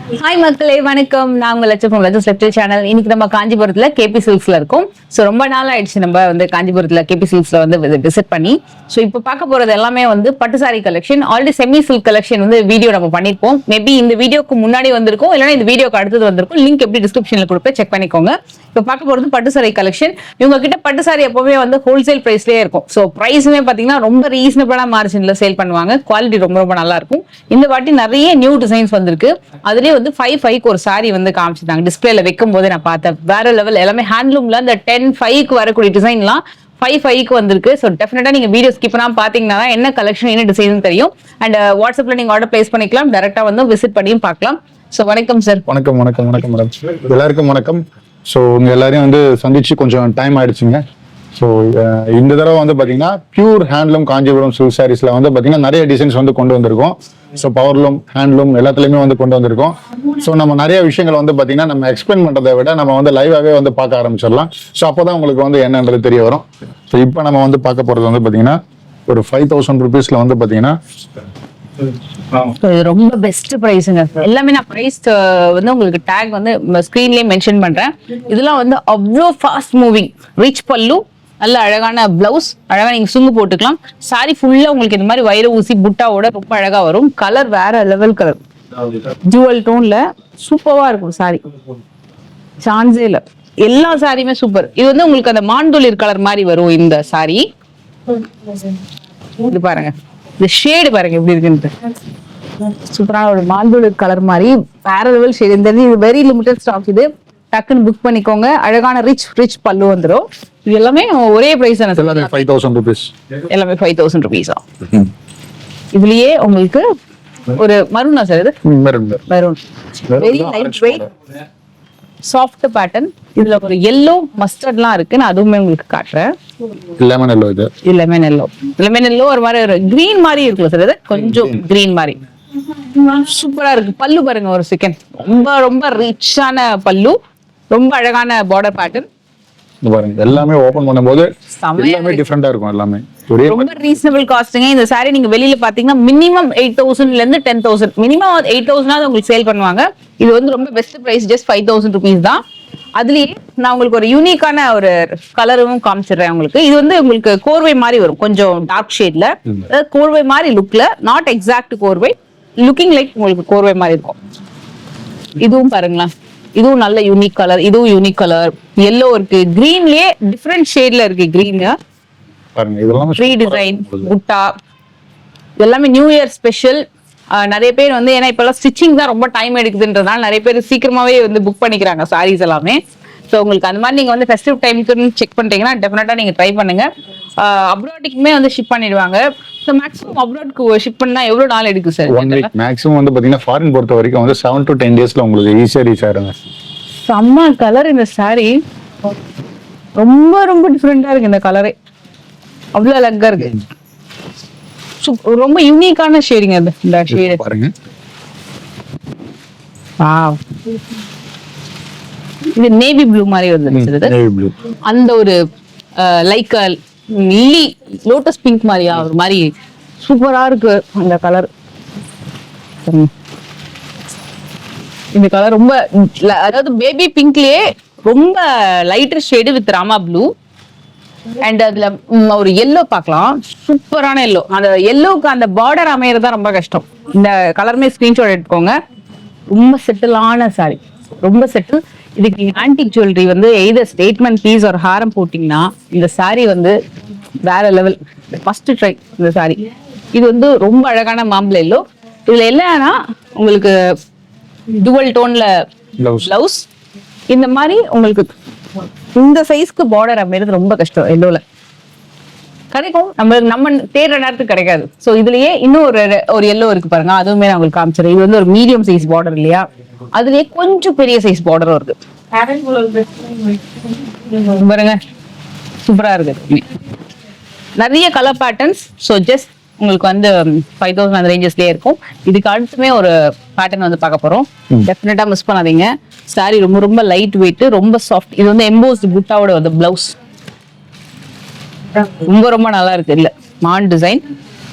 Hi மக்களே, வணக்கம். நான் உங்க லட்சம் சேனல். இன்னைக்கு நம்ம காஞ்சிபுரத்துல கேபி சில்க்ஸ்ல இருக்கோம். ஸோ ரொம்ப நாள் ஆயிடுச்சு நம்ம வந்து காஞ்சிபுரத்துல கேபி சில்க்ஸ்ல வந்து விசிட் பண்ணி. ஸோ இப்போ பார்க்க போறது எல்லாமே வந்து பட்டு sorry collection. Already semi silk collection வந்து வீடியோ நம்ம பண்ணிருப்போம். மேபி இந்த வீடியோக்கு முன்னாடி வந்திருக்கும், இல்லைன்னா இந்த வீடியோக்கு அடுத்தது வந்திருக்கும். லிங்க் எப்படி டிஸ்கிரிப்ஷன்ல கொடுப்பேன், செக் பண்ணிக்கோங்க. இப்போ பார்க்க போறது பட்டு சாரி கலெக்ஷன். இவங்க கிட்ட பட்டு சாரி எப்பவுமே வந்து ஹோல்சேல் பிரைஸ்லயே இருக்கும். ஸோ பிரைஸுமே பாத்தீங்கன்னா ரொம்ப ரீசனபிளான மார்ஜின்ல சேல் பண்ணுவாங்க. குவாலிட்டி ரொம்ப ரொம்ப நல்லா இருக்கும். இந்த வாட்டி நிறைய நியூ டிசைன்ஸ் வந்திருக்கு. அதுலயே வந்து 5 ஒரு சாரி வந்து காமிச்சிருந்தாங்க. டிஸ்பிளேல வைக்கும் போதே நான் பார்த்தேன். வேற லெவல். எல்லாமே ஹேண்ட்லூம்ல இந்த 10-5 வரக்கூடிய டிசைன்லாம் 5 வந்திருக்கு. ஸோ டெஃபினட்டா நீங்க வீடியோ ஸ்கிப் பண்ணாம பாத்தீங்கன்னா என்ன கலெக்ஷன் என்ன டிசைன் தெரியும். அண்ட் வாட்ஸ்அப்ல நீங்க ஆர்டர் பிளேஸ் பண்ணிக்கலாம். டைரக்டா வந்து விசிட் பண்ணியும் பார்க்கலாம். ஸோ வணக்கம் சார். வணக்கம் மேடம். எல்லாருக்கும் வணக்கம். ஸோ உங்க எல்லாரையும் வந்து சந்திச்சு கொஞ்சம் டைம் ஆயிடுச்சுங்க. ஸோ இந்த தடவை வந்து பார்த்தீங்கன்னா பியூர் ஹேண்ட்லூம் காஞ்சிபுரம் சில்க் சாரீஸ்ல வந்து பார்த்தீங்கன்னா நிறைய டிசைன்ஸ் வந்து கொண்டு வந்திருக்கோம். ஸோ பவர்லூம் ஹேண்ட்லூம் எல்லாத்துலேயுமே வந்து கொண்டு வந்திருக்கோம். ஸோ நம்ம நிறைய விஷயங்கள் வந்து பார்த்தீங்கன்னா நம்ம எக்ஸ்பிளைன் பண்ணுறதை விட நம்ம வந்து லைவாகவே வந்து பார்க்க ஆரம்பிச்சிடலாம். ஸோ அப்போ தான் உங்களுக்கு வந்து என்னன்றது தெரிய வரும். ஸோ இப்போ நம்ம வந்து பார்க்க போகிறது வந்து பார்த்தீங்கன்னா ஒரு 5000 rupeesல வந்து பார்த்தீங்கன்னா ரொம்ப பெஸ்ட் பிரைஸ்ங்க. எல்லாமே நான் பிரைஸ் வந்து உங்களுக்கு டேக் வந்து ஸ்கிரீன்லயே மென்ஷன் பண்றேன். இதெல்லாம் வந்து அவ்வளோ ஃபாஸ்ட் மூவிங். ரிச் பல்லு, நல்ல அழகான பிளவுஸ், அழகா நீங்க சுங்கு போட்டுக்கலாம். சாரி ஃபுல்லா உங்களுக்கு இந்த மாதிரி வைர ஊசி புட்டாவோட ரொம்ப அழகா வரும். கலர் வேற லெவல் கலர், ஜுவல் டோன்ல சூப்பரா இருக்கும் சாரி. சான்ஸே இல்ல. எல்லா சாரியுமே சூப்பர். இது வந்து உங்களுக்கு அந்த மான்துளிர் கலர் மாதிரி வரும் இந்த சாரி. இது பாருங்க, இந்த ஷேடு பாருங்க எப்படி இருக்குன்னு. சூப்பரான ஒரு மான்துளிர் கலர் மாதிரி வேற லெவல் ஷேடு. இந்த இது வெரி லிமிடெட் ஸ்டாக். இது டக்குன்னு புக் பண்ணிக்கோங்க. அழகான ரிச் பல்லு வந்துடும். இது எல்லாமே ஒரே பிரைஸ் தானே? 5000 rupees. எல்லாமே 5000 rupees. இதுலயே உங்களுக்கு ஒரு மரூனா சார், இது maroon, very light weight, soft pattern. இதுல ஒரு yellow மஸ்டர்ட்லாம் இருக்கு. நான் அதுவுமே உங்களுக்கு காட்டுறேன். Lemon yellow. இது லெமன் எல்லோ ஒரு மாதிரி ஒரு கிரீன் மாதிரி இருக்குல்ல சார், இது கொஞ்சம் கிரீன் மாதிரி சூப்பரா இருக்கு. பல்லு பாருங்க ஒரு செகண்ட். ரொம்ப ரொம்ப ரிச்சான பல்லு, ரொம்ப அழகான பார்டர் பேட்டர்ன். பாருங்க, எல்லாமே ஓபன் பண்ணும்போது எல்லாமே டிஃபரெண்டா இருக்கும். எல்லாமே ரொம்ப ரீசனபிள் காஸ்ட்ங்க. இந்த சாரி நீங்க வெளியில பாத்தீங்கன்னா மினிமம் 8000 இருந்து 10000, மினிமம் 8000 உங்களுக்கு சேல் பண்ணுவாங்க. இது வந்து ரொம்ப பெஸ்ட் பிரைஸ், ஜஸ்ட் 5000 rupees தான். அதுலயே நான் உங்களுக்கு ஒரு யூனிக்கான ஒரு கலரும் காமிச்சிடுறேன் உங்களுக்கு. இது வந்து உங்களுக்கு கோர்வை மாதிரி வரும், கொஞ்சம் டார்க் ஷேட்ல. அதாவது கோர்வை மாதிரி லுக்ல, நாட் எக்ஸாக்ட் கோர்வை, லுக்கிங் லைக் உங்களுக்கு கோர்வை மாதிரி இருக்கும். இதுவும் பாருங்களேன், இதுவும் நல்ல யூனிக் கலர். இதுவும் யூனிக் கலர். எல்லோ இருக்கு, கிரீன்லயே டிஃபரெண்ட் ஷேட்ல இருக்கு. கிரீன் பாருங்க, இதெல்லாம் ஃப்ரீ டிசைன் புட்டா, எல்லாமே நியூ இயர் ஸ்பெஷல். நிறைய பேர் வந்து ஏன்னா இப்பெல்லாம் ஸ்டிச்சிங் தான் ரொம்ப டைம் எடுக்குதுன்றதுனால நிறைய பேர் சீக்கிரமாவே வந்து புக் பண்ணிக்கிறாங்க சாரீஸ் எல்லாமே. ஸோ உங்களுக்கு அந்த மாதிரி நீங்க வந்து ஃபெஸ்டிவ் டைமுக்கு செக் பண்றீங்கன்னா டெஃபினட்டா நீங்க ட்ரை பண்ணுங்க. அப்ராடுக்குமே வந்து ஷிப் பண்ணிடுவாங்க. ஸோ மேக்ஸிமம் அப்ராட்க்கு ஷிப் பண்ணா எவ்வளவு நாள் எடுக்கும் சார்? 1 week மேக்ஸிமம் வந்து பாத்தீங்கன்னா ஃபாரின் பொறுத்த வரைக்கும் வந்து 7 to 10 daysல உங்களுக்கு ஈஸியா ரீச் ஆயிருங்க. செம்ம கலர் இந்த சாரி. ரொம்ப ரொம்ப டிஃப்ரெண்டா இருக்கு இந்த கலரே. அவ்வளவு அழகா இருக்கு. ரொம்ப யூனிக்கான ஷேடிங் அது. இந்த ஷேட் பாருங்க. வாவ். இது நேவி ப்ளூ மாதிரி வருது. Navy blue. அந்த ஒரு லைக் லில்லி லோட்டஸ் பிங்க் மாதிரியா ஒரு மாதிரி சூப்பரா இருக்கு அந்த கலர். இந்த கலர் ரொம்ப அதாவது பேபி பிங்க்லயே ரொம்ப lighter shade with Rama blue. And அதுல ஒரு எல்லோ பார்க்கலாம், சூப்பரான எல்லோ. அந்த எல்லோவுக்கு அந்த பார்டர் அமையறதா ரொம்ப கஷ்டம். இந்த கலருமே ஸ்கிரீன்ஷாட் எடுத்துக்கோங்க. ரொம்ப செட்டிலான சாரி, ரொம்ப செட்டில். இதுக்கு நீங்க ஆன்டிக் ஜுவல்லரி வந்து எய்தர் ஸ்டேட்மெண்ட் பீஸ் ஒரு ஹாரம் போட்டீங்கன்னா இந்த சாரி வந்து வேற லெவல். ஃபர்ஸ்ட் ட்ரை இந்த சாரி. இது வந்து ரொம்ப அழகான மாம்பழ எல்லோ. இதுல என்னன்னா உங்களுக்கு டுவல் டோன்ல பிளவுஸ். இந்த மாதிரி உங்களுக்கு இந்த சைஸ்க்கு பார்டர் அமைறது ரொம்ப கஷ்டம். எல்லோல கிடைக்கும், நம்ம தேடுற நேரத்துக்கு கிடைக்காது. சோ இதுலயே இன்னும் ஒரு எல்லோ இருக்கு பாருங்க, அதுவுமே நான் உங்களுக்கு காமிச்சிடுறேன். இது வந்து ஒரு மீடியம் சைஸ் பார்டர் இல்லையா, அதுலயே கொஞ்சம் பெரிய சைஸ் பார்டரும் இருக்கு பாருங்க. சூப்பரா இருக்கு. நிறைய கலர் பேட்டர்ன்ஸ். ஸோ ஜஸ்ட் உங்களுக்கு வந்து 5000 அந்த ரேஞ்சஸ்லயே இருக்கும். இதுக்கு அடுத்துமே ஒரு பேட்டர்ன் வந்து பார்க்க போறோம். டெஃபினட்டா மிஸ் பண்ணாதீங்க. சாரி ரொம்ப ரொம்ப லைட் வெயிட், ரொம்ப சாஃப்ட். இது வந்து எம்போஸ்ட் புட்டாவோட வந்து பிளவுஸ் ரொம்ப ரொம்ப நல்லா இருக்கு. இல்ல மான் டிசைன்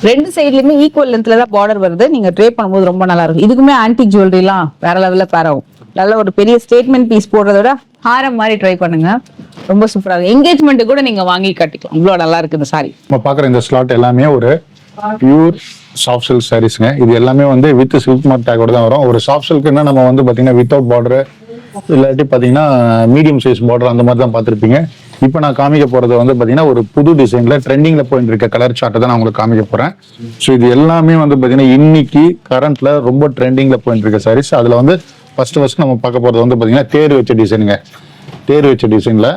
ரெண்டு சைட்லயுமே ஈக்குவல் லென்த்ல தான் பார்டர் வருது. நீங்க ட்ரே பண்ணும்போது ரொம்ப நல்லா இருக்கும். இதுக்குமே ஆன்டிக் ஜுவல்லரிலாம் வேற லெவல்ல பேர் ஆகும். நல்ல ஒரு பெரிய ஸ்டேட்மெண்ட் பீஸ் போடுறத விட ஹாரம் மாதிரி ட்ரை பண்ணுங்க, ரொம்ப சூப்பரா இருக்கும். என்கேஜ்மெண்ட் கூட நீங்க வாங்கி கட்டிக்கலாம், இவ்வளவு நல்லா இருக்கு இந்த சாரி. நம்ம பாக்குற இந்த ஸ்லாட் எல்லாமே ஒரு பியூர் சாஃப்ட் சில்க் சாரீஸ்ங்க. இது எல்லாமே வந்து வித் சில்க் மார்க் டேக்கோட தான் வரும். ஒரு சாஃப்ட் சில்க்னா நம்ம வந்து பாத்தீங்கன்னா வித்தவுட் பார்டர் இல்லாட்டி பாத்தீங்கன்னா மீடியம் சைஸ் பார்டர் அந்த மாதிரி தான் பார்த்திருப்பீங்க. இப்போ நான் காமிக்க போறது வந்து பாத்தீங்கன்னா ஒரு புது டிசைன்ல ட்ரெண்டிங்ல போயிட்டு இருக்க கலர் சார்ட்டை தான் நான் உங்களுக்கு காமிக்க போறேன். ஸோ இது எல்லாமே வந்து பாத்தீங்கன்னா இன்னைக்கு கரண்ட்ல ரொம்ப ட்ரெண்டிங்ல போயிட்டு இருக்க சாரீஸ். அதுல வந்து ஃபர்ஸ்ட் நம்ம பார்க்க போறது வந்து பாத்தீங்கன்னா தேர் வச்ச டிசைனுங்க. தேர் வச்ச டிசைன்ல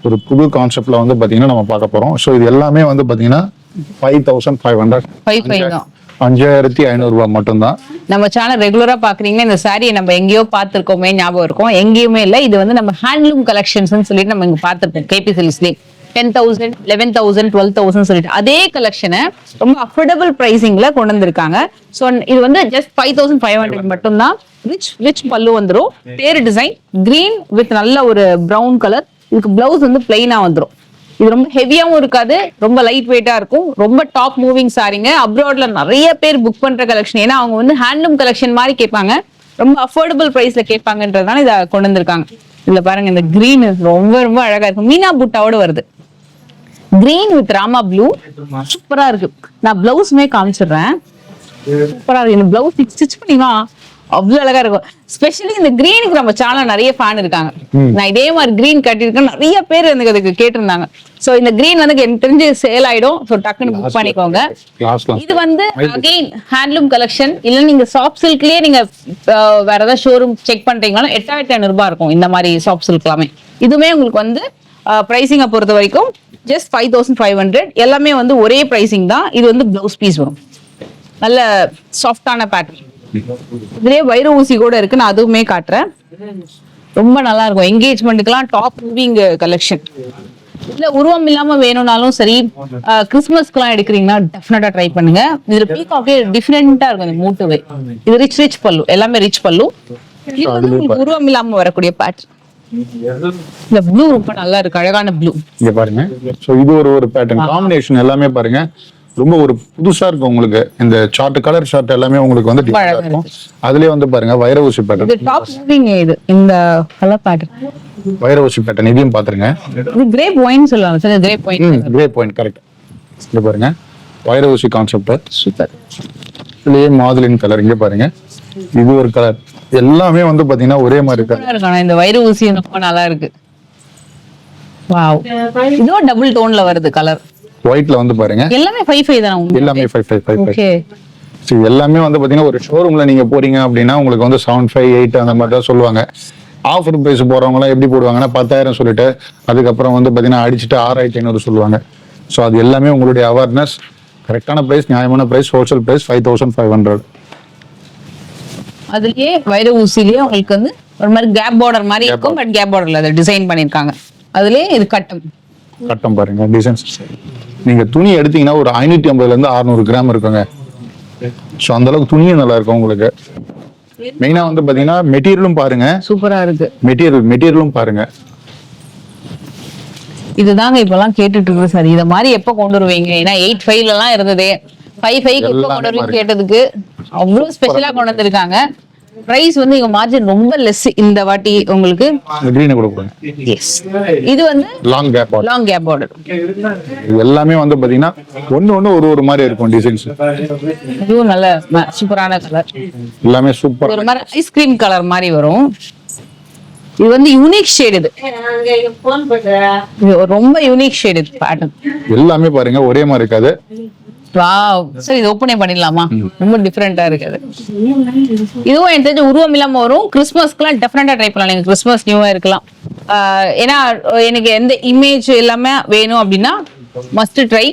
ஒரு புது கான்செப்ட்ல வந்து பாத்தீங்கன்னா நம்ம பார்க்க போறோம். ஸோ இது எல்லாமே வந்து பாத்தீங்கன்னா 5500 5500 ரூபாய் மட்டும்தான். நம்ம சேனல் ரெகுலரா பாக்குறீங்கன்னா இந்த சாரியை நம்ம எங்கேயோ பார்த்திருக்கோமே ஞாபகம் இருக்கும். எங்கேயுமே இல்ல, இது வந்து நம்ம ஹேண்ட்லூம் கலெக்ஷன்ஸ் சொல்லிட்டு நம்ம இங்க பார்த்திருப்போம். கேபி சில்க்ஸ்லயே 10,000 11,000 12,000 சொல்லிட்டு அதே கலெக்ஷனை ரொம்ப அஃபோர்டபுள் பிரைசிங்ல கொண்டு வந்திருக்காங்க. ஸோ இது வந்து ஜஸ்ட் 5500 மட்டும்தான். ரிச் பல்லு வந்துடும். தேர் டிசைன் கிரீன் வித் நல்ல ஒரு பிரவுன் கலர். இதுக்கு பிளவுஸ் வந்து பிளைனா வந்துடும். இது ரொம்ப ஹெவியாவும் இருக்காது, ரொம்ப லைட் வெயிட்டா இருக்கும். ரொம்ப டாப் மூவிங் சாரிங்க. அப்ராட்ல நிறைய பேர் புக் பண்ற கலெக்ஷன். ஏன்னா அவங்க வந்து ஹேண்ட்லூம் கலெக்ஷன் மாதிரி கேட்பாங்க, ரொம்ப அஃபோர்டபுள் பிரைஸ்ல கேட்பாங்கன்றதுனால இதை கொண்டு வந்திருக்காங்க. இதுல பாருங்க, இந்த கிரீன் ரொம்ப ரொம்ப அழகா இருக்கும். மீனா புட்டாவோட வருது. கிரீன் வித் ராமா ப்ளூ சூப்பரா இருக்கு. நான் பிளவுஸ்மே காமிச்சிடுறேன். சூப்பரா இருக்கு. இந்த பிளவுஸ் ஸ்டிச் பண்ணிவா அவ்வளவு அழகா இருக்கும். ஸ்பெஷலி இந்த கிரீனுக்கு நம்ம சேனல் நிறைய ஃபேன் இருக்காங்க. நான் இதே மாதிரி கிரீன் கட்டியிருக்கேன், நிறைய பேர் எனக்கு அதுக்கு கேட்டிருந்தாங்க. சோ இந்த கிரீன் வந்து எனக்கு தெரிஞ்சு சேல் ஆயிடும். ஸோ டக்குன்னு புக் பண்ணிக்கோங்க. இது வந்து அகைன் ஹேண்ட்லூம் கலெக்ஷன். இல்ல நீங்க சாஃப்ட் சில்க்லயே நீங்க வேற ஏதாவது ஷோரூம் செக் பண்றீங்கனாலும் 8500 ரூபாய் இருக்கும் இந்த மாதிரி சாஃப்ட் சில்க் எல்லாமே. இதுவுமே உங்களுக்கு வந்து பிரைசிங்கை பொறுத்த வரைக்கும் ஜஸ்ட் 5500. எல்லாமே வந்து ஒரே பிரைசிங் தான். இது வந்து பிளவுஸ் பீஸ் வரும், நல்ல சாஃப்டான பேட்டர்ன். இதுலயே வைர ஊசி கூட இருக்கு, நான் அதுவுமே காட்டுறேன். ரொம்ப நல்லா இருக்கும். என்கேஜ்மெண்ட்டுக்கெல்லாம் டாப் மூவிங் கலெக்ஷன். இல்ல உருவம் இல்லாம வேணும்னாலும் சரி, கிறிஸ்துமஸ்க்குலாம் எடுக்கிறீங்கன்னா டெஃபினட்டா ட்ரை பண்ணுங்க. இதுல பீகாக்கே டிஃபரெண்டா இருக்கும் இந்த மூட்டுவே. இது ரிச் பல்லு, எல்லாமே ரிச் பல்லு. இது வந்து உங்களுக்கு உருவம் இல்லாம வரக்கூடிய பேட்டர்ன். இந்த ப்ளூ ரொம்ப நல்லா இருக்கு, அழகான ப்ளூ. இங்க பாருங்க. சோ இது ஒரு பேட்டர்ன் காம்பினேஷன் எல்லாமே பாருங்க, ரொம்ப ஒரு புதுசா இருக்கும் உங்களுக்கு. இந்த சார்ட் கலர் சார்ட் எல்லாமே உங்களுக்கு வந்து டிஃபரெண்டா இருக்கும். அதுலயே வந்து பாருங்க வைர ஊசி பேட்டர்ன். இது டாப் மூவிங். இது இந்த கலர் பேட்டர்ன் வைர ஊசி பேட்டர்ன். இதையும் பாத்துருங்க. இது கிரேப் ஒயின் சொல்லுவாங்க sir. Grape wine. Grape wine correct. இங்க பாருங்க வைர ஊசி கான்செப்ட் சூப்பர். இதுலயே மாதுளின் கலர். இங்க பாருங்க, இது ஒரு கலர். எல்லாமே வந்து பாத்தீங்கன்னா ஒரே மாதிரி இருக்கு. இந்த வைர ஊசி ரொம்ப நல்லா இருக்கு. வாவ். இதுவும் டபுள் டோன்ல வருது கலர். ஒயிட்ல வந்து பாருங்க, எல்லாமே 55 தான். எல்லாமே 55. ஓகே. சோ எல்லாமே வந்து பாத்தீங்கன்னா ஒரு ஷோரூம்ல நீங்க போறீங்க அப்படின்னா உங்களுக்கு வந்து 75 8 அந்த மாதிரி தான் சொல்லுவாங்க. ஆஃபர் பிரைஸ் போறவங்க எல்லாம் எப்படி போடுவாங்கன்னா 10,000 சொல்லிட்டு அதுக்கப்புறம் வந்து பாத்தீங்கன்னா அடிச்சுட்டு 6500 சொல்லுவாங்க. சோ அது எல்லாமே உங்களுடைய அவேர்னஸ். கரெக்டான பிரைஸ், நியாயமான பிரைஸ், ஹோல்சேல் பிரைஸ் 5500. அதுலயே வைர ஊசிலேயே உங்களுக்கு வந்து ஒரு மாதிரி கேப் பார்டர் மாதிரி இருக்கும். பட் கேப் பார்டர்ல அதை டிசைன் பண்ணிருக்காங்க. அதுலயே இது கட்டம் பாருங்க டிசைன்ஸ். நீங்க துணி எடுத்தீங்கன்னா ஒரு 550 இருந்து 600 கிராம் இருக்குங்க. சோ அந்த அளவுக்கு துணியும் நல்லா இருக்கும் உங்களுக்கு. மெயினா வந்து பாத்தீங்கன்னா மெட்டீரியலும் பாருங்க, சூப்பரா இருக்கு. மெட்டீரியலும் பாருங்க. இதுதாங்க இப்பெல்லாம் கேட்டுட்டு இருக்கு சார். இத மாதிரி எப்ப கொண்டு வருவீங்க? ஏன்னா 85 எல்லாம் இருந்ததே, 55 எப்ப கொண்டு வருவீங்க கேட்டதுக்கு அவ்வளவு ஸ்பெஷலா கொண்டு வந்திருக்காங்க. பிரைஸ் வந்து இங்க மார்ஜின் ரொம்ப லெஸ் இந்த வாட்டி உங்களுக்கு. கிரீன் கொடுக்குறாங்க. எஸ். இது வந்து லாங் கேப் பார்டர். இது எல்லாமே வந்து பாத்தீங்கன்னா ஒண்ணு ஒரு மாதிரி இருக்கும் டிசைன்ஸ். இதுவும் நல்ல சூப்பரான கலர். எல்லாமே சூப்பர். ஒரு மாதிரி ஐஸ்கிரீம் கலர் மாதிரி வரும். இது வந்து யூனிக் ஷேட். இது ரொம்ப யூனிக் ஷேட். இது பேட்டர்ன் எல்லாமே பாருங்க ஒரே மாதிரி இருக்காது. வாவ். சரி, இது ஓபனே பண்ணிடலாமா? ரொம்ப டிஃபரெண்டா இருக்குது. இதுவும் எனக்கு தெரிஞ்ச உருவம் இல்லாம வரும். கிறிஸ்மஸ்க்குலாம் டெஃபினட்டா ட்ரை பண்ணலாம். நீங்க கிறிஸ்மஸ் நியூவா இருக்கலாம். ஏன்னா எனக்கு எந்த இமேஜ் எல்லாமே வேணும் அப்படின்னா மஸ்ட் ட்ரை.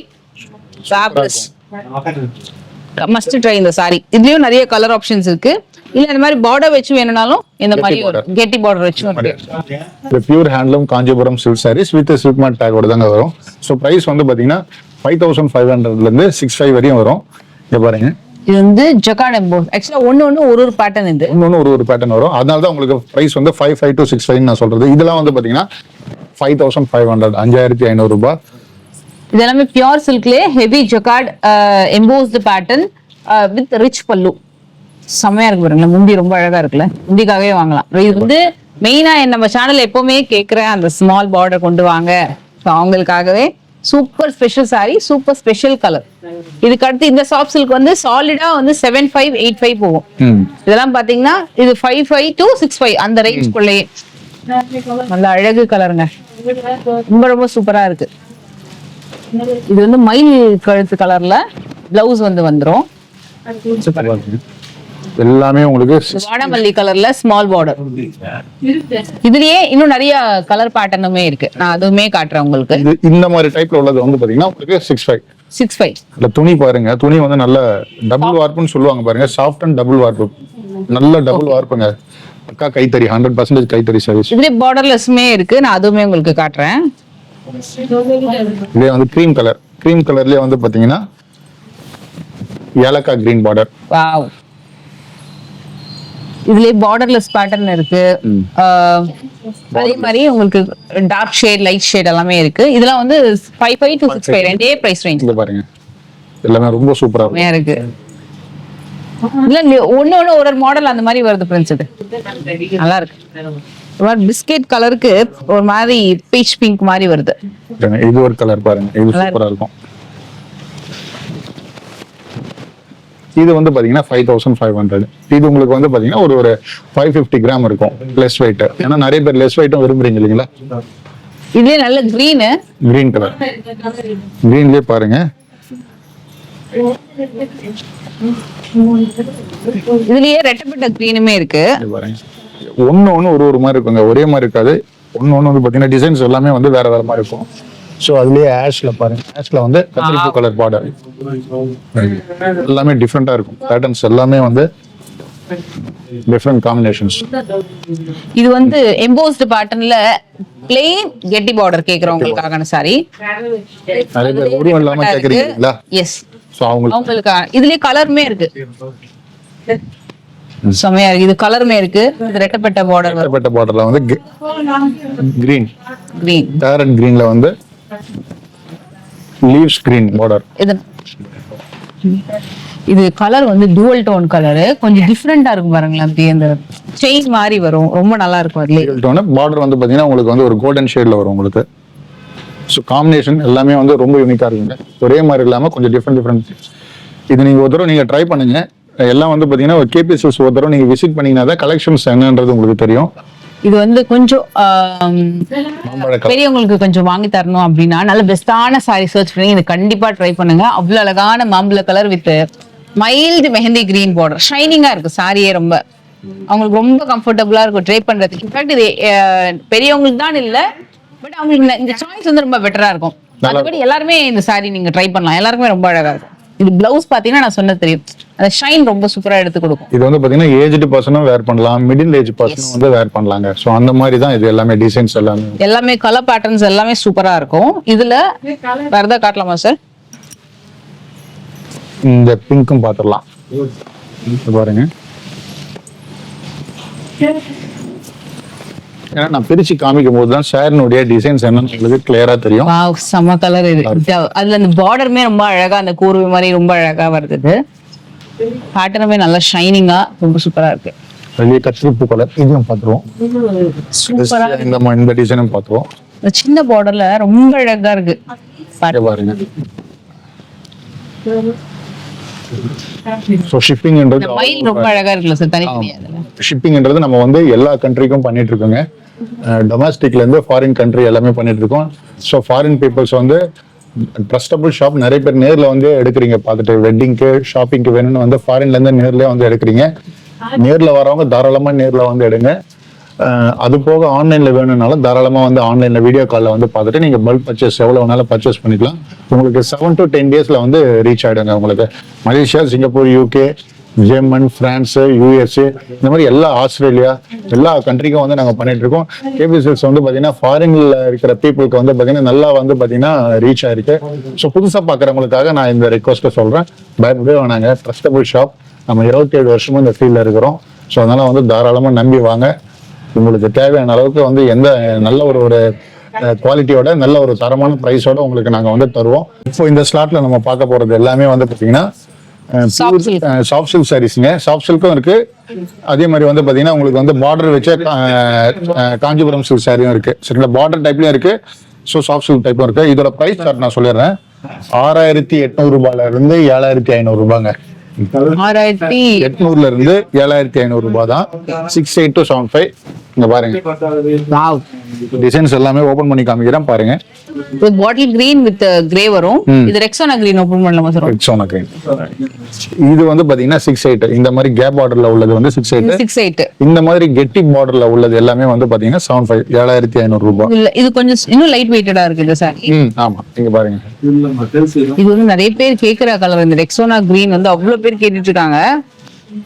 மஸ்ட் ட்ரை இந்த சாரி. இதுலயும் நிறைய கலர் ஆப்ஷன்ஸ் இருக்கு. இல்ல இந்த மாதிரி பார்டர் வச்சு வேணும்னாலும் இந்த மாதிரி கெட்டி பார்டர் வச்சும் இருக்கு. இது pure handloom Kanchipuram silk sarees with silk mark டேக்கோட தாங்க வரும். ஸோ பிரைஸ் வந்து பாத்தீங்கன்னா 5500 இருந்து 65 வரையும் வரும். இங்க பாருங்க, இது வந்து ஜக்கார்ட் எம்போஸ். ஆக்சுவலா ஒன்னு ஒரு பேட்டர்ன். இது ஒன்னு ஒரு பேட்டர்ன் வரும். அதனால தான் உங்களுக்கு பிரைஸ் வந்து 55 to 65 நான் சொல்றது. இதெல்லாம் வந்து பாத்தீங்கன்னா 5500 5500 ரூபாய். இது எல்லாமே பியூர் சில்க்லேயே heavy jacquard embossed pattern with rich பல்லு. செம்மையா இருக்கு பாருங்களேன். முந்தி ரொம்ப அழகா இருக்குல்ல, முந்திக்காகவே வாங்கலாம். இது வந்து மெயினா நம்ம சேனல் எப்பவுமே கேட்குறேன், அந்த ஸ்மால் பார்டர் கொண்டு வாங்க. ஸோ அவங்களுக்காகவே super special sari, super special colour. இதுக்கு அடுத்து இந்த சாஃப்ட் சில்க் வந்து சாலிடா வந்து 7585 போகும். இதெல்லாம் பாத்தீங்கன்னா இது 55 to 65 அந்த ரேஞ்ச்குள்ளேயே நல்ல அழகு கலருங்க. ரொம்ப ரொம்ப சூப்பரா இருக்கு. இது வந்து மயில் கழுத்து கலர்ல பிளவுஸ் வந்து வந்துரும். எல்லாமே உங்களுக்கு வாடாமல்லி கலர்ல ஸ்மால் பார்டர். இதுலயே இன்னும் நிறைய கலர் பேட்டர்னுமே இருக்கு, நான் அதுவுமே காட்டுறேன் உங்களுக்கு. இந்த மாதிரி டைப்ல உள்ளது வந்து பாத்தீங்கன்னா உங்களுக்கு 65. இல்ல துணி பாருங்க, துணி வந்து நல்ல டபுள் வார்ப்புன்னு சொல்லுவாங்க பாருங்க, சாஃப்ட் அண்ட் டபுள் வார்ப்பு, நல்ல டபுள் வார்ப்புங்க. அக்கா கைத்தறி 100% கைத்தறி சர்வீஸ். இதுலயே பார்டர்லெஸ்மே இருக்கு, நான் அதுவுமே உங்களுக்கு காட்டுறேன். இதே வந்து கிரீம் கலர்லயே வந்து பாத்தீங்கன்னா ஏலக்காய் கிரீன் பார்டர். வாவ். இதுலயே பார்டர்லெஸ் பேட்டர்ன் இருக்கு. அதே மாதிரி உங்களுக்கு டார்க் ஷேட், லைட் ஷேட் எல்லாமே இருக்கு. இதெல்லாம் வந்து 55 to 65 ரெண்டே பிரைஸ் ரேஞ்ச். இங்க பாருங்க, எல்லாமே ரொம்ப சூப்பரா இருக்கு. இல்ல ஒண்ணு ஒரு மாடல் அந்த மாதிரி வருது ஃப்ரெண்ட்ஸ். இது நல்லா இருக்கு. ஒரு பிஸ்கெட் கலருக்கு ஒரு மாதிரி பீச் பிங்க் மாதிரி வருது. இது ஒரு கலர் பாருங்க, இது சூப்பரா இருக்கும். இது வந்து பாத்தீங்கன்னா 5500. இது உங்களுக்கு வந்து பாத்தீங்கன்னா ஒரு 550 கிராம் இருக்கும் லெஸ் வெயிட். ஏன்னா நிறைய பேர் லெஸ் வெயிட்டும் விரும்புறீங்க இல்லைங்களா. இதுலயே நல்ல கிரீன் கலர். கிரீன்லயே பாருங்க, இதுலயே ரெட்டப்பட்ட கிரீனுமே இருக்கு. ஒன்னு ஒரு மாதிரி இருக்குங்க, ஒரே மாதிரி இருக்காது. ஒன்னு வந்து பாத்தீங்கன்னா டிசைன்ஸ் எல்லாமே வந்து வேற மாதிரி இருக்கும். ஸோ அதுலயே ஆஷ்ல பாருங்க, ஆஷ்ல வந்து கத்திரிப்பூ கலர் பார்டர் எல்லாமே டிஃப்ரெண்டா இருக்கும். பேட்டர்ன்ஸ் எல்லாமே வந்து டிஃப்ரெண்ட் காம்பினேஷன்ஸ். இது வந்து எம்போஸ்டு பேட்டர்ன்ல பிளெயின் கெட்டி பார்டர் கேக்குறவங்களுக்கான சாரி. நிறைய பேர் உருவம் இல்லாம கேக்குறீங்களா? எஸ். சோ அவங்களுக்கு இதுலயே கலருமே இருக்கு, செமையா இருக்கு. இது கலருமே இருக்கு. இது ரெட்டப்பட்ட பார்டர்ல வந்து கிரீன் பேரட் கிரீன்ல வந்து லீவ்ஸ் கிரீன் பார்டர். இது கலர் வந்து டூவல் டோன் கலர், கொஞ்சம் டிஃபரெண்டா இருக்கும் பாருங்களேன். அப்படியே அந்த செயின் மாதிரி வரும், ரொம்ப நல்லா இருக்கும். அதுல டூவல் டோன் பார்டர் வந்து பாத்தீங்கன்னா உங்களுக்கு வந்து ஒரு கோல்டன் ஷேட்ல வரும் உங்களுக்கு. ஸோ காம்பினேஷன் எல்லாமே வந்து ரொம்ப யூனிக்கா இருக்குங்க. ஒரே மாதிரி இல்லாம கொஞ்சம் டிஃப்ரெண்ட். இது நீங்க ஒரு தடவை நீங்க ட்ரை பண்ணுங்க. எல்லாம் வந்து பாத்தீங்கன்னா ஒரு கேபி சில்க்ஸ் ஒரு தடவை நீங்க விசிட் பண்ணீங்கன்னா தான் கலெக்ஷன்ஸ் என்னன்றது உங்களுக்கு தெரியும். இது வந்து கொஞ்சம் பெரியவங்களுக்கு கொஞ்சம் வாங்கி தரணும் அப்படின்னா நல்ல பெஸ்டான சாரி சர்ச் பண்ணி இது கண்டிப்பா ட்ரை பண்ணுங்க. அவ்வளவு அழகான மாம்பழ colour with mild mehndi green border, ஷைனிங்கா இருக்கு சாரியே. ரொம்ப அவங்களுக்கு ரொம்ப கம்ஃபர்டபுளா இருக்கும் ட்ரை பண்றதுக்கு. இன்ஃபேக்ட் இது பெரியவங்களுக்கு தான் இல்ல, பட் அவங்களுக்கு இந்த சாய்ஸ் வந்து ரொம்ப பெட்டரா இருக்கும். மற்றபடி எல்லாருமே இந்த சாரி நீங்க ட்ரை பண்ணலாம், எல்லாருக்குமே ரொம்ப அழகா இருக்கும். இது பிளவுஸ் பாத்தீங்கன்னா நான் சொன்னது தெரியும், அந்த ஷைன் ரொம்ப சூப்பரா எடுத்து கொடுக்கும். இது வந்து பாத்தீங்கன்னா ஏஜ்டு பர்சனும் வேர் பண்ணலாம், மிடில் ஏஜ் பர்சனும் வந்து வேர் பண்ணலாங்க. சோ அந்த மாதிரி தான் இது எல்லாமே டிசைன்ஸ் எல்லாமே கலர் பேட்டர்ன்ஸ் எல்லாமே சூப்பரா இருக்கும். இதுல வேற ஏதாவது காட்டலாமா சார்? இந்த பிங்க்கும் பாத்துடலாம் பாருங்க. ஏன்னா நான் பிரிச்சு காமிக்கும் போது தான் சாரினுடைய டிசைன்ஸ் என்னன்னு உங்களுக்கு கிளியரா தெரியும். வாவ், செம கலர் இது. அதுல அந்த பார்டருமே ரொம்ப அழகா, அந்த கூர்வை மாதிரி ரொம்ப அழகா வருது. பேட்டர்னுமே நல்லா ஷைனிங்கா ரொம்ப சூப்பரா இருக்கு. வெளியே கத்திரிப்பூ கலர் இதையும் பாத்துருவோம். சூப்பரா இந்த டிசைனும் பாத்துருவோம். சின்ன பார்டர்ல ரொம்ப அழகா இருக்கு பாருங்க. ஸோ ஷிப்பிங்ன்றது ரொம்ப அழகா இருக்குல்ல சார், தனித்தனியா. ஷிப்பிங்ன்றது நம்ம வந்து எல்லா கண்ட்ரிக்கும் பண்ணிட்டு இருக்கோங்க. டொமஸ்டிக்ல இருந்து ஃபாரின் கண்ட்ரி எல்லாமே பண்ணிட்டு இருக்கோம். ஸோ ஃபாரின் பீப்புள்ஸ் வந்து ட்ரஸ்டபிள் ஷாப் நிறைய பேர் நேர்ல வந்து எடுக்கிறீங்க, பார்த்துட்டு வெட்டிங்க்கு ஷாப்பிங்க்கு வேணும்னு வந்து ஃபாரின்ல இருந்து நேர்லயே வந்து எடுக்கிறீங்க. நேர்ல வரவங்க தாராளமா நேர்ல வந்து எடுங்க. அது போக ஆன்லைன்ல வேணும்னாலும் தாராளமா வந்து ஆன்லைன்ல வீடியோ கால்ல வந்து பார்த்துட்டு நீங்க பல்க் பர்ச்சேஸ் எவ்வளவு வேணாலும் பர்ச்சேஸ் பண்ணிக்கலாம். உங்களுக்கு 7 to 10 daysல வந்து ரீச் ஆயிடுங்க. உங்களுக்கு Malaysia, Singapore, UK, German, France, USA, இந்த மாதிரி எல்லா ஆஸ்திரேலியா எல்லா கண்ட்ரிக்கும் வந்து நாங்க பண்ணிட்டு இருக்கோம். கேபி சில்க்ஸ் வந்து பாத்தீங்கன்னா ஃபாரின்ல இருக்கிற பீப்புளுக்கு வந்து பாத்தீங்கன்னா நல்லா வந்து பாத்தீங்கன்னா ரீச் ஆயிருக்கு. ஸோ புதுசா பாக்குறவங்களுக்காக நான் இந்த ரெக்வஸ்ட்டை சொல்றேன், பயப்படவே வேணாங்க. ட்ரஸ்டபிள் ஷாப், நம்ம 27 வருஷமும் இந்த ஃபீல்ட்ல இருக்கிறோம். ஸோ அதனால வந்து தாராளமா நம்பி வாங்க. உங்களுக்கு தேவையான அளவுக்கு வந்து எந்த நல்ல ஒரு குவாலிட்டியோட நல்ல ஒரு தரமான ப்ரைஸோட உங்களுக்கு நாங்கள் வந்து தருவோம். இப்போ இந்த ஸ்லாட்ல நம்ம பார்க்க போறது எல்லாமே வந்து பார்த்தீங்கன்னா சாஃப்ட் சில்க் சாரீஸ்ங்க. சாஃப்ட் சில்க்கும் இருக்கு, அதே மாதிரி வந்து பாத்தீங்கன்னா உங்களுக்கு வந்து பார்டர் வச்ச காஞ்சிபுரம் சில்க் சாரியும் இருக்கு. சரிங்களா, பார்டர் டைப்லயும் இருக்கு, ஸோ சாஃப்ட் சில்க் டைப்பும் இருக்கு. இதோட பிரைஸ் சார் நான் சொல்லிடுறேன். 6,800 ரூபாயில இருந்து 7,500 ரூபாங்க. 6,800 இருந்து 7,500 ரூபாய் தான். 6875. இங்க பாருங்க, வாவ், டிசைன்ஸ் எல்லாமே ஓபன் பண்ணி காமிக்கிறேன் பாருங்க. இது பாட்டில் கிரீன் வித் கிரே வரும். இது ரெக்ஸோனா கிரீன் ஓபன் பண்ணலாமா சார்? Rexona green. இது வந்து பாத்தீங்கன்னா 68. இந்த மாதிரி கேப் பார்டர்ல உள்ளது வந்து 68. இந்த மாதிரி கெட்டி பார்டர்ல உள்ளது எல்லாமே வந்து பாத்தீங்கன்னா 75. 7,500 ரூபாய். இது கொஞ்சம் இன்னும் லைட் வெயிட்டடா இருக்கு இந்த சாரி. ஆமா, இங்க பாருங்க. இது வந்து நிறைய பேர் கேக்குற கலர். இந்த ரெக்ஸோனா கிரீன் வந்து அவ்வளவு பேர் கேட்டுட்டு இருக்காங்க.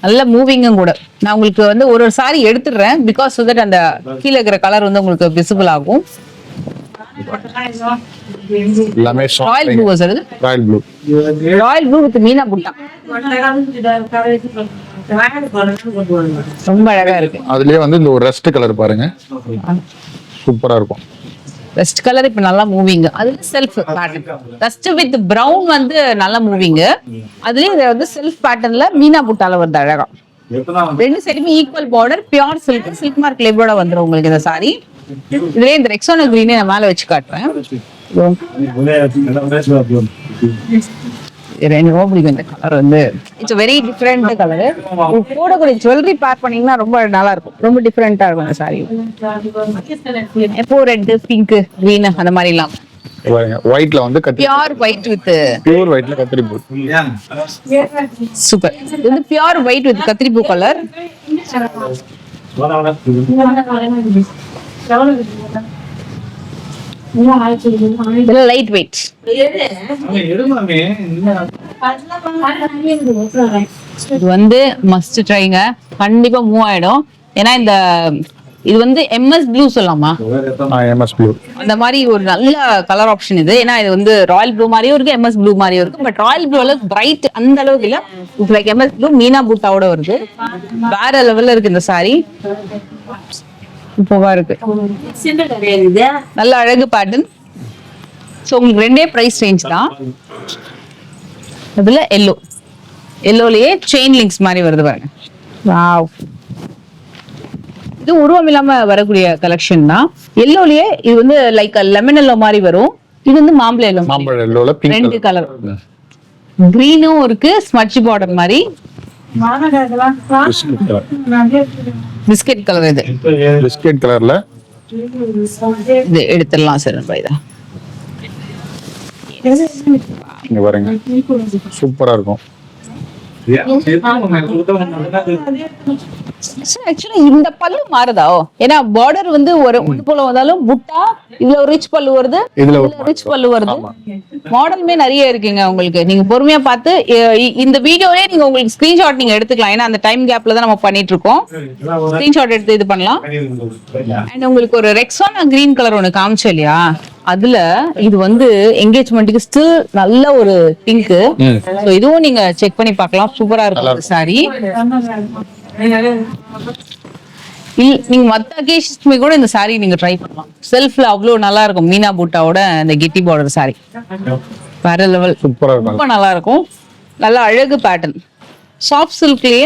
நல்ல மூவிங்கும் கூட. நான் உங்களுக்கு வந்து ஒரு சாரி எடுத்துடுறேன், பிகாஸ் so that அந்த கீழே இருக்கிற கலர் வந்து உங்களுக்கு விசிபிள் ஆகும். எல்லாமே ராயல் ப்ளூ சார். இது ராயல் ப்ளூ வித் மீனா புட்டா. ரொம்ப அழகா இருக்கு. அதுலயே வந்து இந்த ஒரு ரஸ்ட் கலர் பாருங்க, சூப்பரா இருக்கும். ரஸ்ட் கலர் இப்ப நல்லா மூவிங். அதுல self pattern rust with brown வந்து நல்லா மூவிங். அதுலயே இது வந்து செல்ஃப் பேட்டர்ன்ல மீனா புட்டால வருது அழகா. ரெண்டு சைடுமே equal border, pure silk, silk mark லேபிளோட வந்துரும் உங்களுக்கு இந்த சாரி. இதுலயே இந்த ரெக்ஸோனா கிரீனே நான் மேல வச்சு காட்டுறேன். ரொம்ப பிடிக்கும் இந்த கலர் வந்து. It's very different colour. போடக்கூடிய ஜுவல்லரி பேர் பண்ணீங்கன்னா ரொம்ப நல்லா இருக்கும். ரொம்ப டிஃபரெண்டா இருக்கும் இந்த சாரி. எப்போ ரெட், பிங்க், கிரீன் அந்த மாதிரி எல்லாம். ஒயிட்ல வந்து பியூர் ஒயிட் வித் பியூர் ஒயிட்ல கத்திரி பூ. சூப்பர். இது வந்து பியூர் ஒயிட் வித் கத்திரி பூ கலர். Light weight. இது வந்து மஸ்ட் ட்ரைங்க. கண்டிப்பா மூவ் ஆயிடும். ஏன்னா இந்த இது வந்து எம்எஸ் ப்ளூ சொல்லலாமா? எம்எஸ் ப்ளூ அந்த மாதிரி ஒரு நல்ல கலர் ஆப்ஷன் இது. ஏன்னா இது வந்து ராயல் ப்ளூ மாதிரியும் இருக்கு, எம்எஸ் ப்ளூ மாதிரியும் இருக்கு. பட் ராயல் ப்ளூ அளவுக்கு பிரைட் அந்த அளவுக்கு இல்ல. It's like MS blue meena பூட்டாவோட வருது. வேற லெவல்ல இருக்கு இந்த சாரி. இப்போவா இருக்கு, நல்ல அழகு பேட்டர்ன். ஸோ உங்களுக்கு ரெண்டே பிரைஸ் ரேஞ்ச் தான். அதுல எல்லோலயே செயின் லிங்க்ஸ் மாதிரி வருது பாருங்க. வாவ், இது உருவம் இல்லாம வரக்கூடிய கலெக்ஷன் தான். எல்லோலயே இது வந்து லைக் லெமன் எல்லோ மாதிரி வரும். இது வந்து மாம்பழ எல்லோ. ரெண்டு கலர், கிரீனும் இருக்கு, ஸ்மட்ச் பார்டர் மாதிரி. Biscuit colour. இது பிஸ்கட் கலர்ல இது எடுத்துடலாம் சார். இங்க பாருங்க, சூப்பரா இருக்கும். ஆக்சுவலி இந்த பல்லு மாறுதா? ஏன்னா பார்டர் வந்து ஒரு இது போல வந்தாலும் புட்டா, இதுல ஒரு ரிச் பல்லு வருது, இதுல ரிச் பல்லு வருது. மாடலுமே நிறைய இருக்குங்க. உங்களுக்கு நீங்க பொறுமையா பார்த்து இந்த வீடியோலயே நீங்க உங்களுக்கு ஸ்கிரீன்ஷாட் நீங்க எடுத்துக்கலாம். ஏன்னா அந்த டைம் கேப்ல தான் நம்ம பண்ணிட்டு இருக்கோம். ஸ்கிரீன்ஷாட் எடுத்து இது பண்ணலாம். அண்ட் உங்களுக்கு ஒரு ரெக்ஸோனா கிரீன் கலர் ஒன்னு காமிச்சோம் இல்லையா, அதுல இது வந்து என்கேஜ்மெண்ட்டுக்கு ஸ்டில் நல்ல ஒரு பிங்க். சோ இதுவும் நீங்க செக் பண்ணி பார்க்கலாம். சூப்பரா இருக்கும் சாரி. நீங்க மத்த அகேஷன்ஸ்மே கூட இந்த சாரி நீங்க ட்ரை பண்ணலாம். செல்ஃப்ல அவ்வளவு நல்லா இருக்கும். மீனா பூட்டாவோட அந்த கெட்டி பார்டர் சாரி வேற லெவல். சூப்பரா இருக்கும், ரொம்ப நல்லா இருக்கும். நல்ல அழகு பேட்டர்ன். சாஃப்ட் சில்க்லயே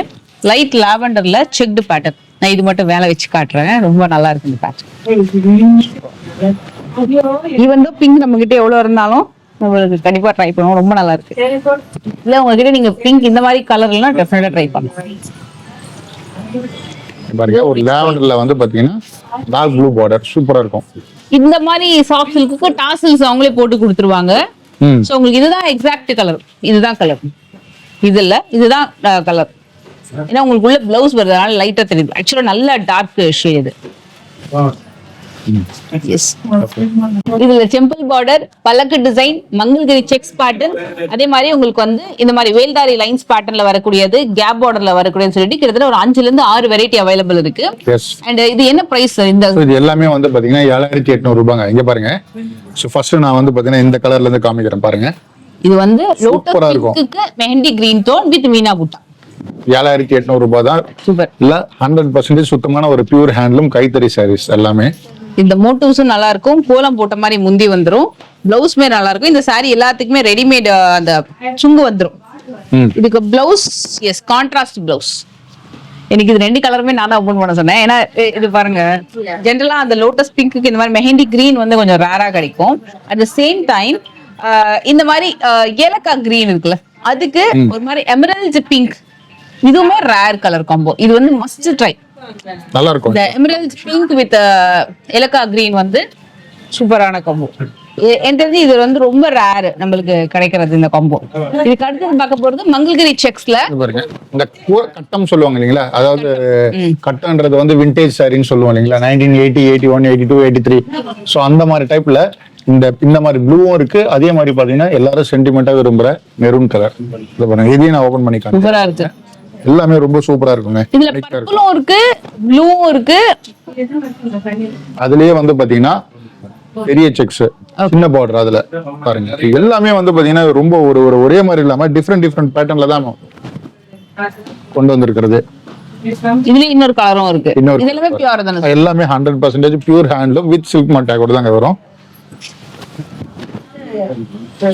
லைட் லாவெண்டர்ல செக்டு பேட்டர்ன். நான் இது மட்டும் வேலை வச்சு காட்டுறேன். ரொம்ப நல்லா இருக்கு இந்த பேட்டர்ன். ஈவன் தோ பிங்க் நம்ம கிட்ட எவ்வளவு இருந்தாலும் உங்களுக்கு கண்டிப்பா ட்ரை பண்ணுவோம். ரொம்ப நல்லா இருக்கு. இல்ல உங்ககிட்ட நீங்க பிங்க் இந்த மாதிரி கலர்லாம் டெஃபினட்டா ட்ரை பண்ணலாம். பாருங்க, ஒரு லாவெண்டர்ல வந்து பாத்தீங்கன்னா டார்க் ப்ளூ பார்டர் சூப்பரா இருக்கும். இந்த மாதிரி சாஃப்ட் சில்க்குக்கு டாசல்ஸ் அவங்களே போட்டு கொடுத்துருவாங்க. சோ உங்களுக்கு இதுதான் எக்ஸாக்ட் கலர். இதுதான் கலர். இது இல்ல, இதுதான் கலர். ஏன்னா உங்களுக்கு உள்ள பிளவுஸ் வருதுனால லைட்டா தெரியுது. ஆக்சுவலா நல்ல டார்க் ஷேட். இதுல டெம்பிள் பார்டர், பல்லக்கு டிசைன், மங்கள்கிரி செக்ஸ் பேட்டர்ன், அதே மாதிரி உங்களுக்கு வந்து இந்த மாதிரி வேல்தாரி லைன்ஸ் பேட்டர்ன்ல வரக்கூடியது, கேப் பார்டர்ல வரக்கூடியது சொல்லிட்டு கிட்டத்தட்ட ஒரு 5 இருந்து 6 வெரைட்டி அவைலபிள் இருக்கு. அண்ட் இது என்ன பிரைஸ்? இந்த இது எல்லாமே வந்து பாத்தீங்கன்னா 7,800 ரூபாங்க. இங்க பாருங்க. சோ ஃபர்ஸ்ட் நான் வந்து பாத்தீங்கன்னா இந்த கலர்ல இருந்து காமிக்கிறேன் பாருங்க. இது வந்து லோட்டஸ் பிங்க்குக்கு mehndi green tone with meena butta. 7,800 ரூபாய் தான். சூப்பர். இல்ல 100% சுத்தமான ஒரு பியூர் ஹேண்ட்லூம் கைத்தறி சாரீஸ் எல்லாமே. இந்த மோட்டிவ்ஸும் நல்லா இருக்கும், கோலம் போட்ட மாதிரி முந்தி வந்துரும், பிளவுஸ்மே நல்லா இருக்கும். இந்த saree எல்லாத்துக்குமே ரெடிமேட் அந்த சுங்கு வந்துரும். இதுக்கு பிளவுஸ் எஸ் கான்ட்ராஸ்ட் பிளவுஸ். எனக்கு இது 2 கலருமே நான் தான் ஓபன் பண்ண சொன்னேன். ஏன்னா இது பாருங்க, ஜென்ரலா அந்த லோட்டஸ் பிங்க்கு இந்த மாதிரி மெஹந்தி கிரீன் வந்து கொஞ்சம் ரேரா கிடைக்கும். அட் த சேம் டைம் இந்த மாதிரி ஏலக்காய் கிரீன் இருக்குல்ல, அதுக்கு ஒரு மாதிரி எமரல்ட் பிங்க், இதுவுமே ரேர் கலர் காம்போ. இது வந்து மஸ்ட் ட்ரை. நல்லா இருக்கும். இந்த எமரல்ட் பிங்க் வித் ஏலக்காய் கிரீன் வந்து சூப்பரான காம்போ. எனக்கு தெரிஞ்சு இது வந்து ரொம்ப ரேர் நம்மளுக்கு கிடைக்கிறது இந்த காம்போ. இதுக்கு அடுத்து பார்க்க போறது மங்கள்கிரி செக்ஸ்ல பாருங்க. இந்த கட்டம் சொல்லுவாங்க இல்லைங்களா, அதாவது கட்டம்ன்றது வந்து விண்டேஜ் சாரின்னு சொல்லுவோம் இல்லைங்களா, 1980, 81, 82, 83. ஸோ அந்த மாதிரி டைப்ல இந்த மாதிரி ப்ளூவும் இருக்கு. அதே மாதிரி பாத்தீங்கன்னா எல்லாரும் சென்டிமெண்டா விரும்புற மெரூன் கலர். இதை பாருங்க, இதையும் நான் ஓபன் பண்ணிக்கிறேன். சூப்பரா இருக்கு. எல்லாமே ரொம்ப சூப்பரா இருக்குங்க. இதுல பர்பிளும் இருக்கு, ப்ளூவும் இருக்கு. அதுலயே வந்து பாத்தீங்கன்னா பெரிய செக்ஸ், சின்ன பார்டர், அதுல பாருங்க எல்லாமே வந்து பாத்தீங்கன்னா ரொம்ப ஒரே மாதிரி இல்லாம டிஃப்ரெண்ட் பேட்டர்ன்ல தான் கொண்டு வந்திருக்கிறது. இதுல இன்னொரு கலரும் இருக்கு. இதெல்லாமே பியூர் தானே? எல்லாமே 100% பியூர் ஹேண்ட்லூம் வித் சில்க் மாட்டா கூட தாங்க வரும்.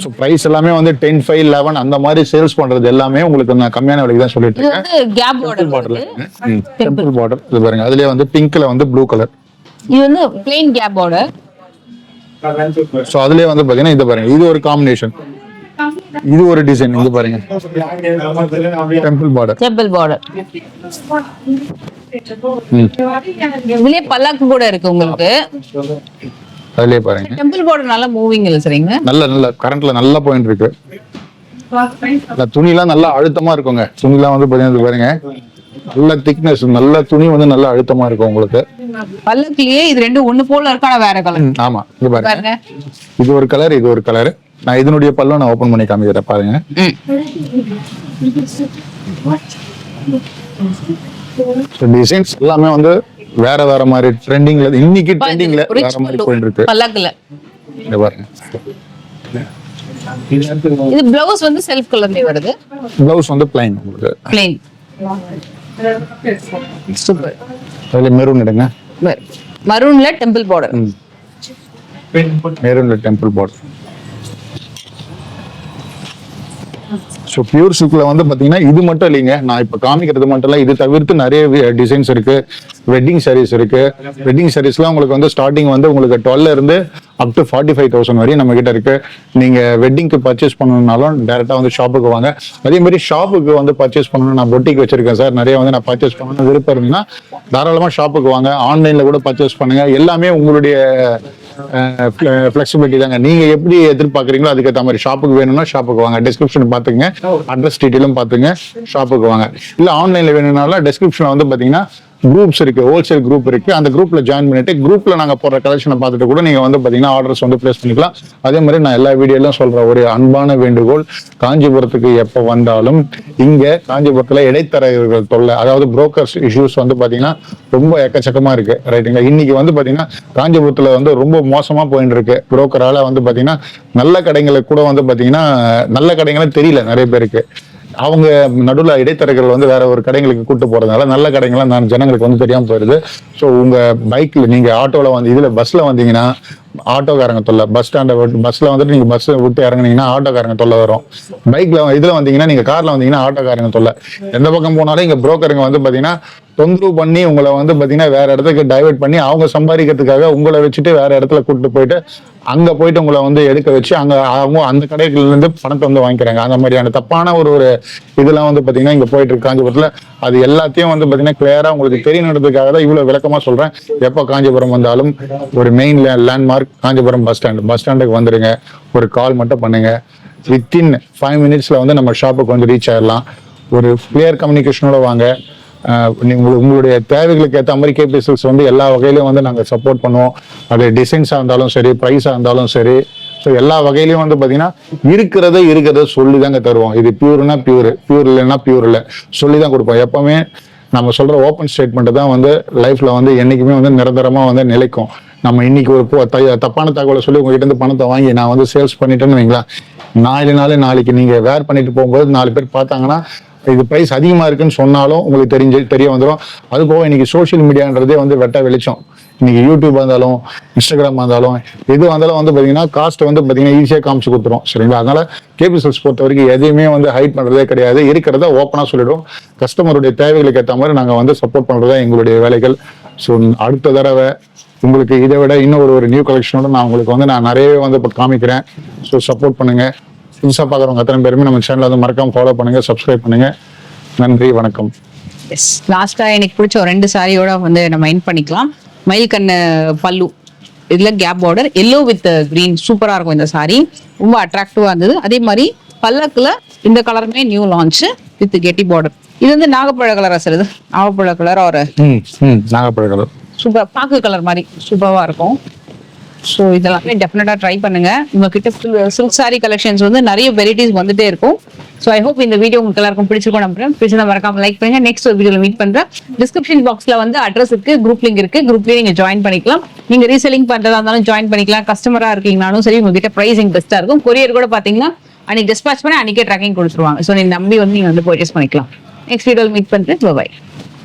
சோ பிரைஸ் எல்லாமே வந்து 10, 5, 11 அந்த மாதிரி சேல்ஸ் பண்றது எல்லாமே உங்களுக்கு நான் கம்மியான விலைக்கு தான் சொல்லிட்டு இருக்கேன். இது வந்து கேப் பார்டர்ல டெம்பிள் பார்டர். இது பாருங்க, அதுலயே வந்து பிங்க்ல வந்து ப்ளூ கலர். இது வந்து பிளைன் கேப் பார்டர். சோ அதுலயே வந்து பாத்தீங்கன்னா இது பாருங்க, இது ஒரு காம்பினேஷன், இது ஒரு டிசைன். இது பாருங்க, டெம்பிள் பார்டர். இதுலயே பல்லாக்கு கூட இருக்கு உங்களுக்கு. அதுலயே பாருங்க, டெம்பிள் பார்டர் நல்ல மூவிங் இல்ல சரிங்க? நல்ல கரண்ட்ல நல்லா பாயிண்ட் இருக்கு. துணிலாம் நல்லா அழுத்தமா இருக்குங்க. துணிலாம் வந்து பாத்தீங்கன்னா பாருங்க, நல்ல திக்னஸ், நல்ல துணி வந்து நல்ல அழுத்தமா இருக்கும் உங்களுக்கு. பல்லக்கிலேயே இது ரெண்டும் ஒண்ணு போல இருக்கு, ஆனா வேற கலர். ஆமா, இது பாருங்க, இது ஒரு கலர், இது ஒரு கலர். நான் இதனுடைய பல்லும் நான் ஓபன் பண்ணி காமிக்கிறேன் பாருங்க. டிசைன்ஸ் எல்லாமே வந்து வேற மாதிரி ட்ரெண்டிங்ல, இன்னைக்கு ட்ரெண்டிங்ல வேற மாதிரி போயிட்டு இருக்கு பல்லக்குல. இங்க பாருங்க, இது பிளவுஸ் வந்து செல்ஃப் கலர்ல வருது. பிளவுஸ் வந்து பிளைன் உங்களுக்கு. Plain super. அதுல மெரூன் எடுங்க, மரூன்ல டெம்பிள் பார்டர். மெரூன்ல டெம்பிள் பார்டர். ஸோ பியூர் சில்க்ல வந்து பாத்தீங்கன்னா இது மட்டும் இல்லைங்க, நான் இப்ப காமிக்கிறது மட்டும் இல்ல, இது தவிர்த்து நிறைய டிசைன்ஸ் இருக்கு. வெட்டிங் சாரீஸ் இருக்கு. வெட்டிங் சாரீஸ்லாம் உங்களுக்கு வந்து ஸ்டார்டிங் வந்து உங்களுக்கு 12 இருந்து அப் டு 45,000 வரையும் நம்ம கிட்ட இருக்கு. நீங்க வெட்டிங்க்கு பர்ச்சேஸ் பண்ணணும்னாலும் டைரக்டா வந்து ஷாப்புக்கு வாங்க. அதே மாதிரி ஷாப்புக்கு வந்து பர்ச்சேஸ் பண்ணணும், நான் பொட்டிக் வச்சிருக்கேன் சார், நிறைய வந்து நான் பர்ச்சேஸ் பண்ணணும்னு விருப்பம் இருந்ததுன்னா தாராளமா ஷாப்புக்கு வாங்க. ஆன்லைன்ல கூட பர்ச்சேஸ் பண்ணுங்க. எல்லாமே உங்களுடைய ஃபிளெக்சிபிலிட்டி தாங்க. நீங்க எப்படி எதிர்பார்க்குறீங்களோ அதுக்கேற்ற மாதிரி. ஷாப்புக்கு வேணும்னா ஷாப்புக்கு வாங்க, டிஸ்கிரிப்ஷன் பாத்துங்க, அட்ரஸ் டீட்டெயிலும் பாத்துங்க, ஷாப்புக்கு வாங்க. இல்ல ஆன்லைன்ல வேணும்னாலும் டிஸ்கிரிப்ஷன்ல வந்து பாத்தீங்கன்னா குரூப்ஸ் இருக்கு, ஹோல்சேல் குரூப் இருக்கு. அந்த குரூப்ல ஜாயின் பண்ணிட்டு குரூப்ல நாங்க போடுற கலெக்ஷனை பார்த்துட்டு கூட நீங்க வந்து பாத்தீங்கன்னா ஆர்டர்ஸ் வந்து பிளேஸ் பண்ணிக்கலாம். அதே மாதிரி நான் எல்லா வீடியோலாம் சொல்ற ஒரு அன்பான வேண்டுகோள், காஞ்சிபுரத்துக்கு எப்ப வந்தாலும் இங்க காஞ்சிபுரத்துல இடைத்தரகர்கள் தொல்லை, அதாவது புரோக்கர்ஸ் இஷ்யூஸ் வந்து பாத்தீங்கன்னா ரொம்ப எக்கச்சக்கமா இருக்கு, ரைட்டுங்களா? இன்னைக்கு வந்து பாத்தீங்கன்னா காஞ்சிபுரத்துல வந்து ரொம்ப மோசமா போயிட்டு இருக்கு. புரோக்கரால வந்து பாத்தீங்கன்னா நல்ல கடைங்களுக்கு கூட வந்து பாத்தீங்கன்னா நல்ல கடைங்களும் தெரியல நிறைய பேருக்கு. அவங்க நடுவில் இடைத்தரகர்கள் வந்து வேற ஒரு கடைங்களுக்கு கூட்டு போறதுனால நல்ல கடைங்களாம் நான் ஜனங்களுக்கு வந்து தெரியாம போயிருது. ஸோ உங்க பைக்ல நீங்க ஆட்டோல வந்து இதுல பஸ்ல வந்தீங்கன்னா ஆட்டோக்காரங்க தொல்லை. பஸ் ஸ்டாண்ட பஸ்ல வந்துட்டு நீங்க பஸ் விட்டு இறங்குனீங்கன்னா ஆட்டோக்காரங்க தொல்லை வரும். பைக்ல இதுல வந்தீங்கன்னா நீங்க கார்ல வந்தீங்கன்னா ஆட்டோக்காரங்க தொல்லை. எந்த பக்கம் போனாலும் இங்க புரோக்கருங்க வந்து பாத்தீங்கன்னா தொந்தரவு பண்ணி உங்களை வந்து பாத்தீங்கன்னா வேற இடத்துக்கு டைவர்ட் பண்ணி அவங்க சம்பாதிக்கிறதுக்காக உங்களை வச்சுட்டு வேற இடத்துல கூட்டு போயிட்டு அங்க போயிட்டு உங்களை வந்து எடுக்க வச்சு அங்க அவங்க அந்த கடைகள்ல இருந்து பணத்தை வந்து வாங்கிக்கிறாங்க. அந்த மாதிரியான தப்பான ஒரு இதெல்லாம் வந்து பாத்தீங்கன்னா இங்க போயிட்டு இருக்கு காஞ்சிபுரத்துல. அது எல்லாத்தையும் வந்து பாத்தீங்கன்னா கிளியரா உங்களுக்கு தெரியணுன்றதுக்காக தான் இவ்வளவு விளக்கமா சொல்றேன். எப்போ காஞ்சிபுரம் வந்தாலும் ஒரு மெயின் லேண்ட்மார்க் காஞ்சிபுரம் பஸ் ஸ்டாண்டுக்கு வந்துருங்க. ஒரு கால் மட்டும் பண்ணுங்க. வித்தின் 5 மினிட்ஸ்ல வந்து நம்ம ஷாப்புக்கு வந்து ரீச் ஆயிடலாம். ஒரு கிளியர் கம்யூனிகேஷனோட வாங்க. உங்களுடைய தேவைகளுக்கு ஏற்ற மாதிரி கேபி சில்க்ஸ் வந்து எல்லா வகையிலும் வந்து நாங்கள் சப்போர்ட் பண்ணுவோம். அது டிசைன்ஸாக இருந்தாலும் சரி, ப்ரைஸாக இருந்தாலும் சரி. ஸோ எல்லா வகையிலையும் வந்து பார்த்தீங்கன்னா இருக்கிறத சொல்லி தாங்க தருவோம். இது பியூர்னா பியூர் இல்லைன்னா பியூர் இல்லை சொல்லி தான் கொடுப்போம். எப்பவுமே நம்ம சொல்ற ஓப்பன் ஸ்டேட்மெண்ட் தான் வந்து லைஃப்ல வந்து என்னைக்குமே வந்து நிரந்தரமா வந்து நிலைக்கும். நம்ம இன்னைக்கு ஒரு தப்பான தகவலை சொல்லி உங்ககிட்ட இருந்து பணத்தை வாங்கி நான் வந்து சேல்ஸ் பண்ணிட்டேன்னு வைங்களா, நாளைக்கு நீங்க வேர் பண்ணிட்டு போகும்போது 4 பேர் பார்த்தாங்கன்னா இது பிரைஸ் அதிகமா இருக்குன்னு சொன்னாலும் உங்களுக்கு தெரிய வந்துடும். அது போக இன்னைக்கு சோஷியல் மீடியான்றதே வந்து வெட்ட வெளிச்சம். இன்னைக்கு யூடியூப் இருந்தாலும் இன்ஸ்டாகிராம் இருந்தாலும் எது வந்தாலும் வந்து பாத்தீங்கன்னா காஸ்ட் வந்து பாத்தீங்கன்னா ஈஸியா காமிச்சு கொடுத்துரும். சரிங்களா? அதனால கேபி சில்க்ஸ் பொறுத்த வரைக்கும் எதையுமே வந்து ஹைட் பண்றதே கிடையாது. இருக்கிறத ஓப்பனா சொல்லிடும். கஸ்டமருடைய தேவைகளுக்கு ஏற்ற மாதிரி நாங்க வந்து சப்போர்ட் பண்றதா எங்களுடைய வேலைகள். ஸோ அடுத்த தடவை உங்களுக்கு இதை விட இன்னும் ஒரு நியூ கலெக்ஷனோட நான் உங்களுக்கு வந்து நான் நிறையவே வந்து இப்போ காமிக்கிறேன். ஸோ சப்போர்ட் பண்ணுங்க. புதுசாக பார்க்குறவங்க அத்தனை பேருமே நம்ம சேனலை வந்து மறக்காம ஃபாலோ பண்ணுங்க, சப்ஸ்கிரைப் பண்ணுங்க. நன்றி, வணக்கம். எஸ், லாஸ்டா எனக்கு பிடிச்ச ஒரு 2 சாரியோட வந்து நம்ம எண்ட் பண்ணிக்கலாம். மயில் கண்ணு பல்லு, இதுல கேப் பார்டர், எல்லோ வித் கிரீன், சூப்பரா இருக்கும் இந்த சாரி. ரொம்ப அட்ராக்டிவா இருந்தது. அதே மாதிரி பல்லக்குல இந்த கலருமே நியூ லான்ச் வித் கெட்டி பார்டர். இது வந்து நாகப்பழ கலரா சார்? இது நாகப்பழ கலர் ஒரு நாகப்பழ கலர் சூப்பர், பாக்கு கலர் மாதிரி சூப்பராக இருக்கும். ஸோ இதெல்லாமே டெஃபினட்டாக ட்ரை பண்ணுங்க. உங்ககிட்ட சில்க் சாரி கலெக்ஷன்ஸ் வந்து நிறைய வெரைட்டிஸ் வந்துட்டே இருக்கும். ஸோ ஐ ஹோப் இந்த வீடியோ உங்களுக்கு எல்லாருக்கும் பிடிச்சிருக்கும் நம்புறேன். பிடிச்சதை மறக்காம லைக் பண்ணுங்க. நெக்ஸ்ட் ஒரு வீடியோவில் மீட் பண்றேன். டிஸ்கிரிப்ஷன் பாக்ஸ்ல வந்து அட்ரஸ் இருக்கு, குரூப் லிங்க் இருக்கு. குரூப்லேயே நீங்க ஜாயின் பண்ணிக்கலாம். நீங்க ரீசெல்லிங் பண்றதா இருந்தாலும் ஜாயின் பண்ணிக்கலாம். கஸ்டமரா இருக்கீங்கனாலும் சரி, உங்ககிட்ட பிரைசிங் பெஸ்டா இருக்கும். கொரியர் கூட பாத்தீங்கன்னா அன்னைக்கு டிஸ்பேச் பண்ணி அன்னைக்கே ட்ராக்கிங் கொடுத்துருவாங்க. ஸோ நீங்க நம்பி வந்து நீங்க வந்து பர்ச்சேஸ் பண்ணிக்கலாம். நெக்ஸ்ட் வீடியோவில் மீட் பண்றேன். பை.